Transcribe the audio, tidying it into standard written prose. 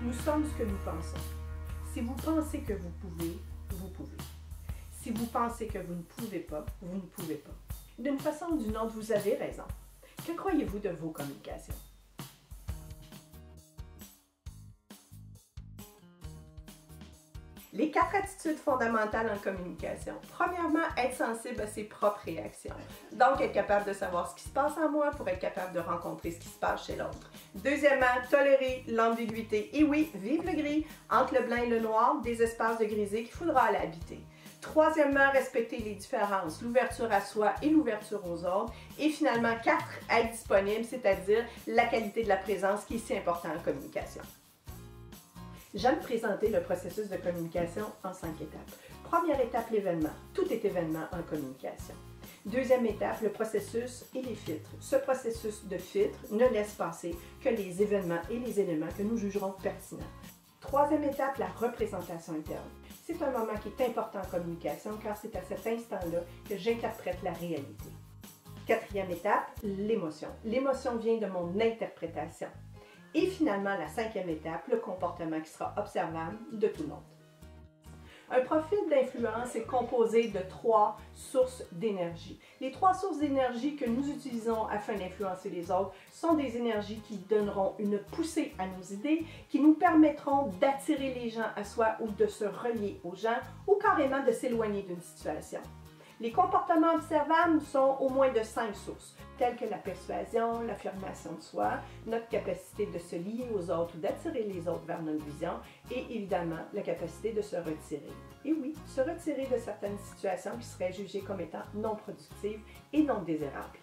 Nous sommes ce que nous pensons. Si vous pensez que vous pouvez, vous pouvez. Si vous pensez que vous ne pouvez pas, vous ne pouvez pas. D'une façon ou d'une autre, vous avez raison. Que croyez-vous de vos communications? Les 4 attitudes fondamentales en communication. Premièrement, être sensible à ses propres réactions. Donc, être capable de savoir ce qui se passe en moi pour être capable de rencontrer ce qui se passe chez l'autre. Deuxièmement, tolérer l'ambiguïté. Et oui, vive le gris, entre le blanc et le noir, des espaces de grisé qu'il faudra aller habiter. Troisièmement, respecter les différences, l'ouverture à soi et l'ouverture aux autres. Et finalement, 4, être disponible, c'est-à-dire la qualité de la présence qui est si important en communication. J'aime présenter le processus de communication en 5 étapes. Première étape, l'événement. Tout est événement en communication. Deuxième étape, le processus et les filtres. Ce processus de filtre ne laisse passer que les événements et les éléments que nous jugerons pertinents. Troisième étape, la représentation interne. C'est un moment qui est important en communication car c'est à cet instant-là que j'interprète la réalité. Quatrième étape, l'émotion. L'émotion vient de mon interprétation. Et finalement, la 5e étape, le comportement qui sera observable de tout le monde. Un profil d'influence est composé de 3 sources d'énergie. Les 3 sources d'énergie que nous utilisons afin d'influencer les autres sont des énergies qui donneront une poussée à nos idées, qui nous permettront d'attirer les gens à soi ou de se relier aux gens ou carrément de s'éloigner d'une situation. Les comportements observables sont au moins de 5 sources, telles que la persuasion, l'affirmation de soi, notre capacité de se lier aux autres ou d'attirer les autres vers notre vision et évidemment la capacité de se retirer. Et oui, se retirer de certaines situations qui seraient jugées comme étant non productives et non désirables.